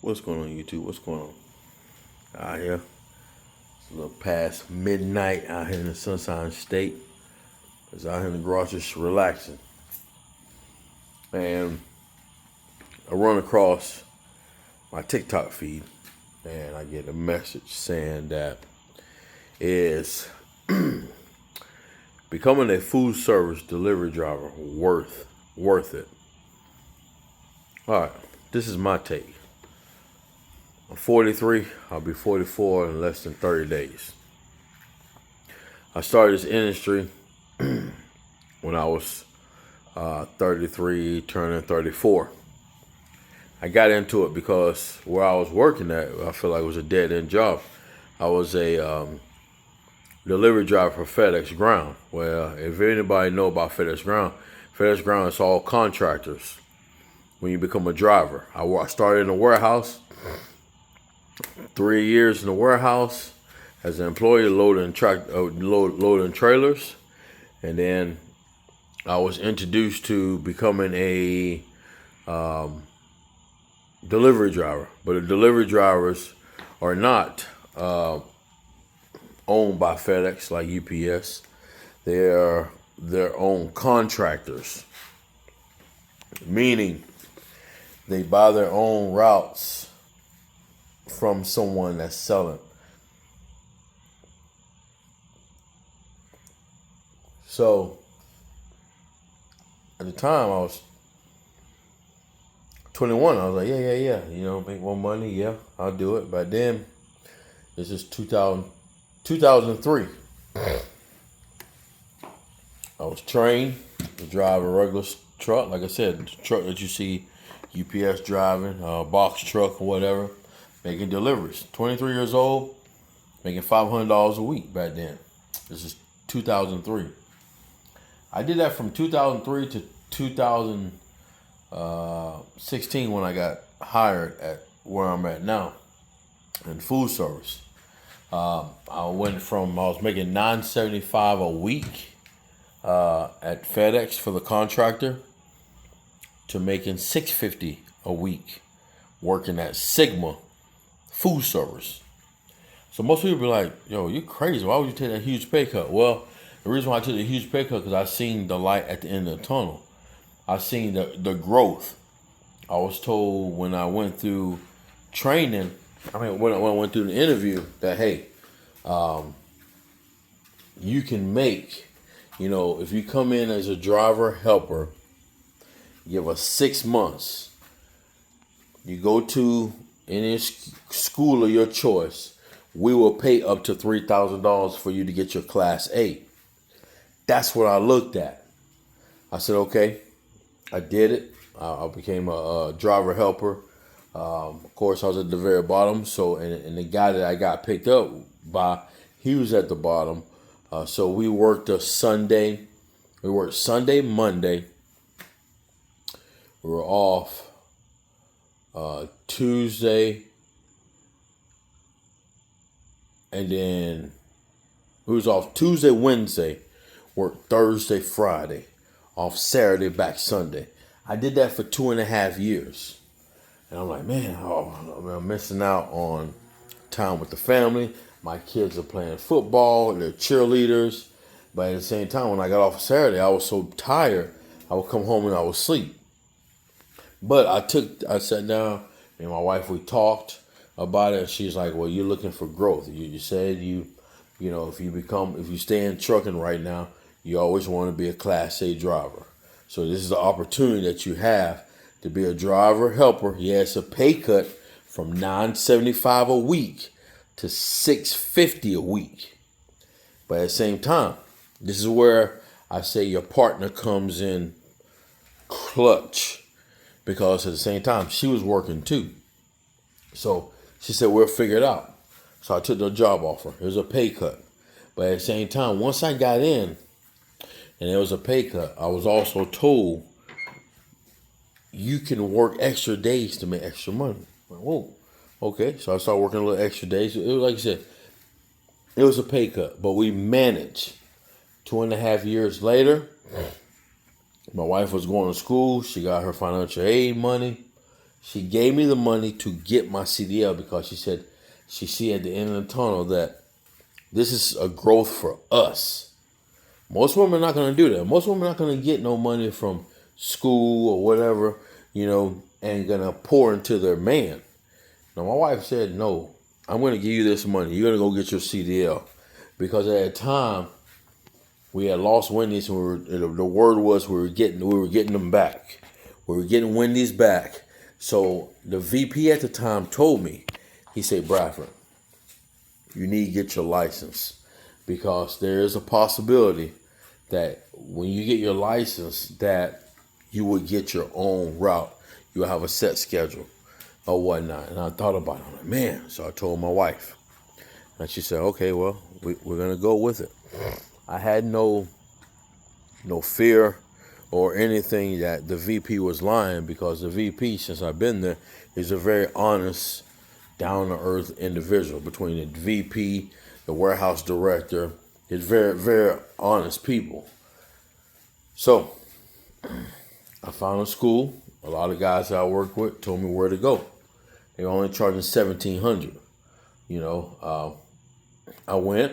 What's going on, YouTube? What's going on out here? It's a little past midnight out here in the Sunshine State. It's out here in the garage just relaxing. And I run across my TikTok feed and I get a message saying that is becoming a food service delivery driver worth it. All right, this is my take. I'm 43. I'll be 44 in less than 30 days. I started this industry when I was 33, turning 34. I got into it because where I was working at, I feel like it was a dead-end job. I was a delivery driver for FedEx Ground. Well, if anybody know about FedEx Ground is all contractors. When you become a driver, I started in a warehouse. 3 years in the warehouse as an employee, loading trailers, and then I was introduced to becoming a delivery driver. But the delivery drivers are not owned by FedEx like UPS. They are their own contractors, meaning they buy their own routes from someone that's selling. So at the time I was 21. I was like, yeah. Make more money. Yeah, I'll do it. But then this is 2003. I was trained to drive a regular truck. Like I said, the truck that you see UPS driving, box truck or whatever. Making deliveries. 23 years old, making $500 a week back then. This is 2003. I did that from 2003 to 2016 when I got hired at where I'm at now in food service. I was making $975 a week at FedEx for the contractor to making $650 a week working at Sigma Food Service. So most people be like, yo, you're crazy. Why would you take that huge pay cut? Well, the reason why I took the huge pay cut because I seen the light at the end of the tunnel. I seen the growth. I was told when I went through training, when I went through the interview that, hey, you can make, if you come in as a driver helper, give us 6 months. You go to any school of your choice, we will pay up to $3,000 for you to get your Class A. That's what I looked at. I said, okay, I did it. I became a driver helper. Of course, I was at the very bottom. So, and the guy that I got picked up by, he was at the bottom. So we worked a Sunday. We worked Sunday, Monday. We were off Tuesday, and then we was off Tuesday, Wednesday, worked Thursday, Friday, off Saturday, back Sunday. I did that for 2.5 years. And I'm like, man, I'm missing out on time with the family. My kids are playing football, they're cheerleaders. But at the same time, when I got off Saturday, I was so tired, I would come home and I would sleep. But I sat down and my wife, we talked about it. She's like, well, you're looking for growth. You said if you stay in trucking right now, you always want to be a Class A driver. So this is the opportunity that you have to be a driver helper. Yes, a pay cut from $975 a week to $650 a week. But at the same time, this is where I say your partner comes in clutch. Because at the same time, she was working too. So she said, we'll figure it out. So I took the job offer. It was a pay cut. But at the same time, once I got in and it was a pay cut, I was also told you can work extra days to make extra money. I went, whoa, okay. So I started working a little extra days. It was like I said, it was a pay cut, but we managed. 2.5 years later, my wife was going to school. She got her financial aid money. She gave me the money to get my CDL because she said she see at the end of the tunnel that this is a growth for us. Most women are not going to do that. Most women are not going to get no money from school or whatever, and going to pour into their man. Now, my wife said, no, I'm going to give you this money. You're going to go get your CDL. Because at the time, we had lost Wendy's, and the word was we were getting them back. We were getting Wendy's back. So the VP at the time told me, he said, Bradford, you need to get your license because there is a possibility that when you get your license that you will get your own route. You will have a set schedule or whatnot. And I thought about it. I'm like, man. So I told my wife. And she said, okay, well, we're going to go with it. I had no fear or anything that the VP was lying because the VP, since I've been there, is a very honest, down-to-earth individual. Between the VP, the warehouse director, it's very, very honest people. So I found a school. A lot of guys that I work with told me where to go. They were only charging $1,700. I went.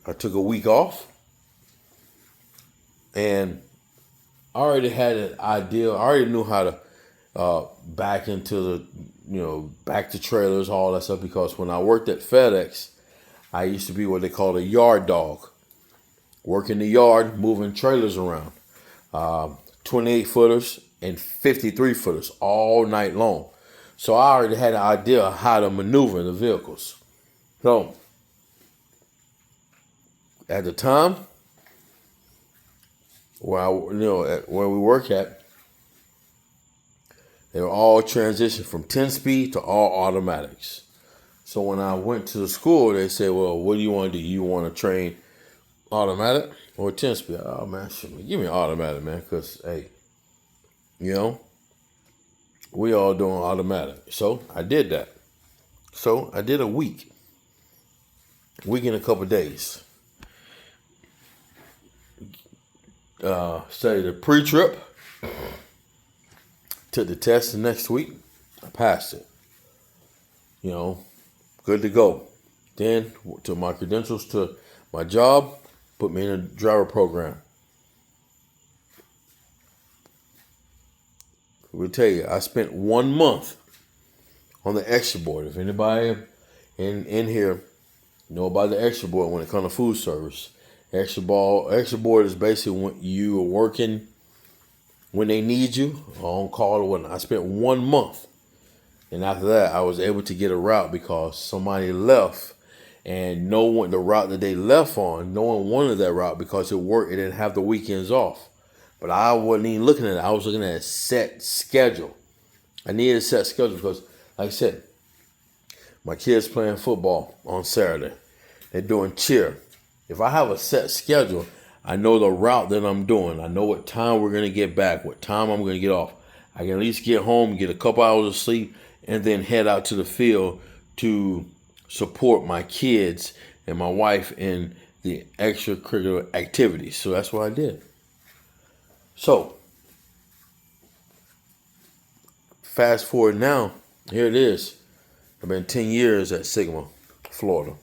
I took a week off, and I already had an idea. I already knew how to back into back to trailers, all that stuff, because when I worked at FedEx, I used to be what they call a yard dog. Working the yard, moving trailers around. 28 footers and 53 footers all night long. So I already had an idea of how to maneuver the vehicles. So at the time, where we work at, they were all transitioned from 10-speed to all automatics. So when I went to the school, they said, well, what do you want to do? You want to train automatic or 10-speed? Oh, man, give me automatic, man, because, hey, we all doing automatic. So I did that. So I did a week and a couple of days. Studied the pre-trip. Took the test the next week. I passed it. Good to go. Then took my credentials to my job, put me in a driver program. We'll tell you, I spent 1 month on the extra board. If anybody in here know about the extra board when it comes to food service, extra board is basically when you are working when they need you, on call or whatnot. I spent 1 month. And after that, I was able to get a route because somebody left, and the route that they left on, no one wanted that route because it worked. It didn't have the weekends off. But I wasn't even looking at it. I was looking at a set schedule. I needed a set schedule because, like I said, my kids playing football on Saturday. They're doing cheer. If I have a set schedule, I know the route that I'm doing. I know what time we're going to get back, what time I'm going to get off. I can at least get home, get a couple hours of sleep, and then head out to the field to support my kids and my wife in the extracurricular activities. So that's what I did. So, fast forward now, here it is. I've been 10 years at Sigma, Florida.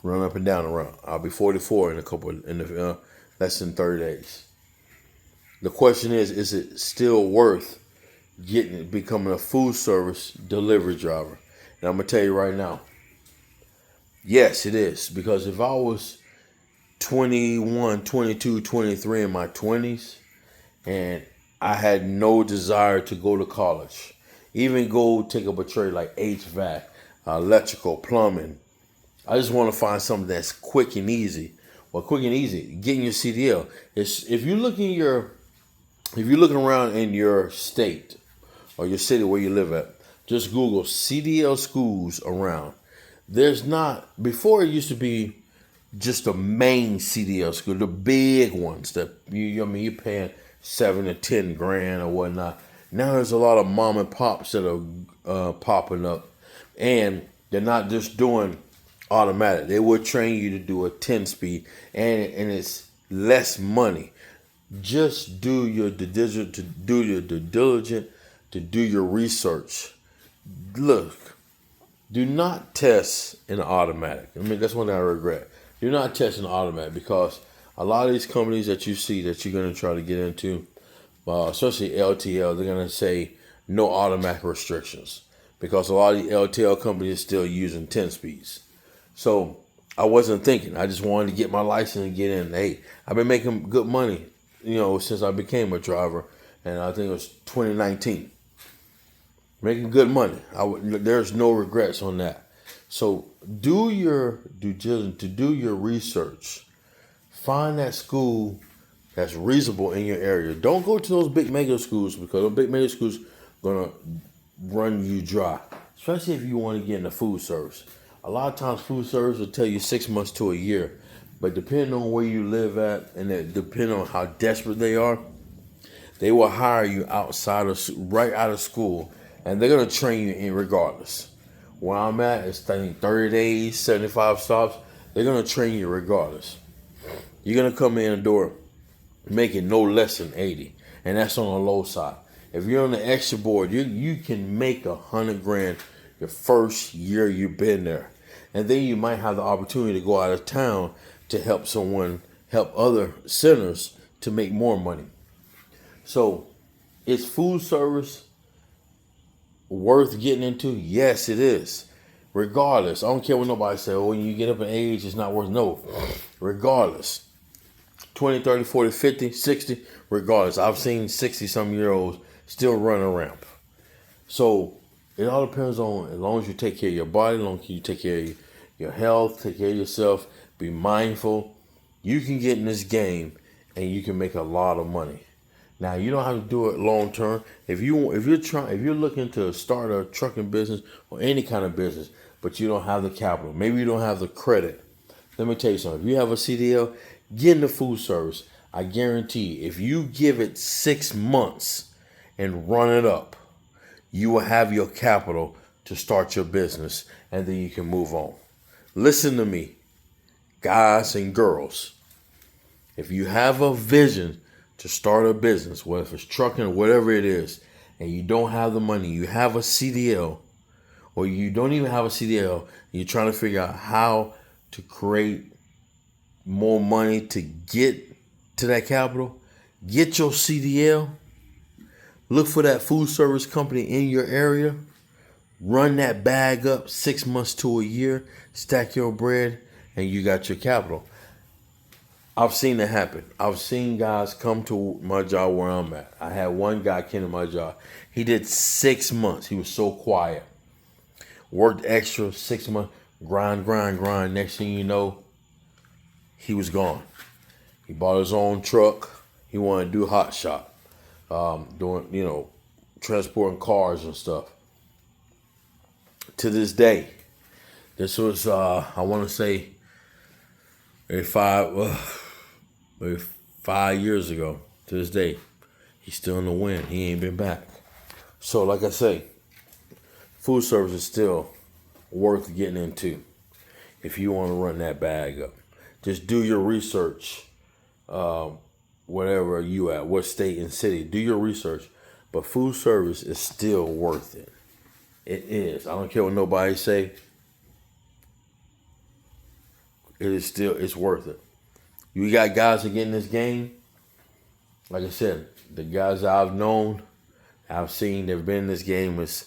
Run up and down the route. I'll be 44 in less than 30 days. The question is it still worth becoming a food service delivery driver? And I'm going to tell you right now, yes, it is. Because if I was 21, 22, 23 in my 20s, and I had no desire to go to college, even go take up a trade like HVAC, electrical, plumbing. I just want to find something that's quick and easy. Well, quick and easy, getting your CDL. If you're looking around in your state or your city where you live at, just Google CDL schools around. There's not, before it used to be just the main CDL school, the big ones that you're paying $7 to $10 grand or whatnot. Now there's a lot of mom and pops that are popping up, and they're not just doing automatic. They will train you to do a 10-speed, and it's less money. Just do your due diligence, to do your research. Look, do not test in an automatic. I mean, that's one thing I regret. Do not test in an automatic, because a lot of these companies that you see that you're going to try to get into, especially LTL, they're going to say no automatic restrictions, because a lot of the LTL companies are still using 10 speeds. So I wasn't thinking. I just wanted to get my license and get in. Hey, I've been making good money, since I became a driver, and I think it was 2019. Making good money. There's no regrets on that. So do your due diligence, to do your research. Find that school that's reasonable in your area. Don't go to those big mega schools, because those big mega schools gonna run you dry. Especially if you want to get into food service. A lot of times food service will tell you 6 months to a year. But depending on where you live at, and depending on how desperate they are, they will hire you right out of school, and they're gonna train you in regardless. Where I'm at, it's 30 days, 75 stops. They're gonna train you regardless. You're gonna come in the door making no less than 80, and that's on the low side. If you're on the extra board, you can make $100,000 your first year you've been there, and then you might have the opportunity to go out of town to help other centers to make more money. So, is food service worth getting into? Yes, it is. Regardless, I don't care what nobody says. Oh, when you get up in age, it's not worth. No, regardless. 20, 30, 40, 50, 60, regardless. I've seen 60-some-year-olds still run a ramp. So it all depends on, as long as you take care of your body, as long as you take care of your health, take care of yourself, be mindful, you can get in this game and you can make a lot of money. Now, you don't have to do it long term. If you're looking to start a trucking business or any kind of business, but you don't have the capital, maybe you don't have the credit. Let me tell you something. If you have a CDL, get into food service. I guarantee, if you give it 6 months and run it up, you will have your capital to start your business, and then you can move on. Listen to me, guys and girls. If you have a vision to start a business, whether it's trucking or whatever it is, and you don't have the money, you have a CDL, or you don't even have a CDL, you're trying to figure out how to create more money to get to that capital, get your CDL, look for that food service company in your area, run that bag up 6 months to a year, stack your bread, and you got your capital. I've seen that happen. I've seen guys come to my job where I'm at. I had one guy came to my job. He did 6 months. He was so quiet. Worked extra 6 months. Grind. Next thing you know, he was gone. He bought his own truck. He wanted to do hot shot. Doing, transporting cars and stuff. To this day, this was, I want to say, maybe 5 years ago. To this day, he's still in the wind. He ain't been back. So, like I say, food service is still worth getting into if you want to run that bag up. Just do your research, whatever you at, what state and city. Do your research. But food service is still worth it. It is. I don't care what nobody say. It's worth it. You got guys that get in this game. Like I said, the guys I've known, I've seen they've been in this game is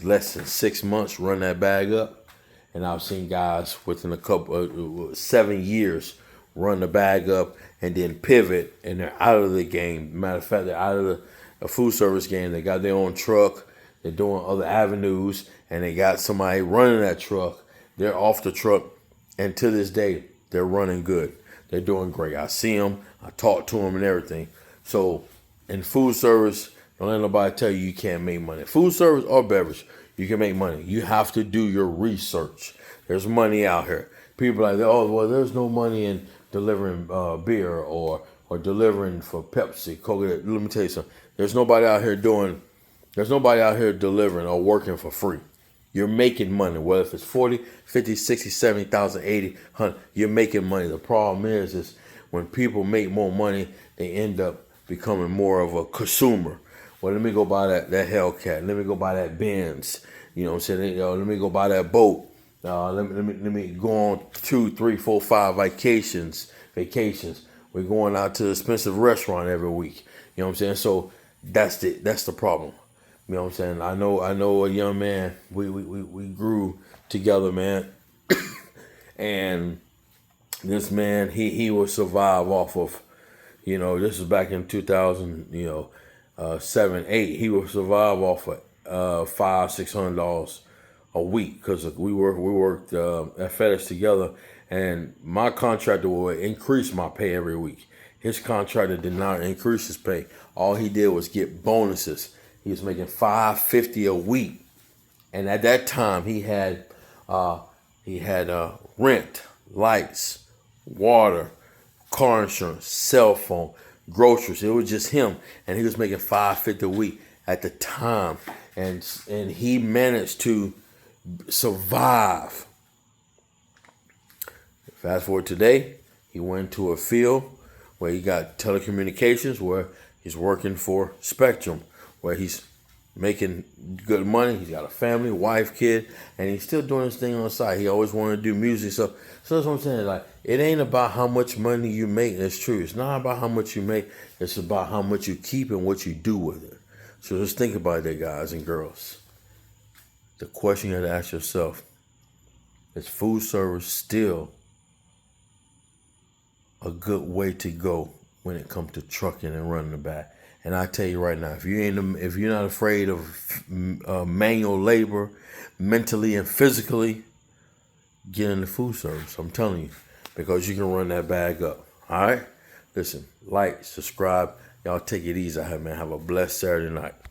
less than 6 months, run that bag up. And I've seen guys within a couple 7 years run the bag up and then pivot, and they're out of the game. Matter of fact, they're out of the food service game. They got their own truck. They're doing other avenues, and they got somebody running that truck. They're off the truck, and to this day, they're running good. They're doing great. I see them. I talk to them and everything. So in food service, don't let nobody tell you can't make money. Food service or beverage, you can make money. You have to do your research. There's money out here. People are like, oh, well, there's no money in delivering beer or delivering for Pepsi, Coca. Let me tell you something. There's nobody out here delivering or working for free. You're making money, whether if it's 40, 50, 60, 70,000, 80, 100, you're making money. The problem is when people make more money, they end up becoming more of a consumer. Well, let me go buy that Hellcat. Let me go buy that Benz. You know what I'm saying? Let me go buy that boat. Let me go on 2, 3, 4, 5 vacations. We're going out to an expensive restaurant every week. You know what I'm saying? So that's the problem. You know what I'm saying? I know a young man. We grew together, man. And this man, he will survive off of, this is back in 2000, 7, 8. He will survive off of $500-$600 a week because we worked at FedEx together, and my contractor would increase my pay every week. His contractor did not increase his pay. All he did was get bonuses. He was making $550 a week, and at that time he had rent, lights, water, car insurance, cell phone, groceries. It was just him, and he was making $550 a week at the time, and he managed to survive. Fast forward today, he went to a field where he got telecommunications, where he's working for Spectrum, where he's making good money. He's got a family, wife, kid, and he's still doing his thing on the side. He always wanted to do music. So that's what I'm saying. Like, it ain't about how much money you make. That's true. It's not about how much you make. It's about how much you keep and what you do with it. So just think about that, guys and girls. The question you have to ask yourself, is food service still a good way to go when it comes to trucking and running the back? And I tell you right now, if you're not afraid of manual labor, mentally and physically, get into food service. I'm telling you, because you can run that bag up. All right, listen, like, subscribe, y'all take it easy out here, man. Have a blessed Saturday night.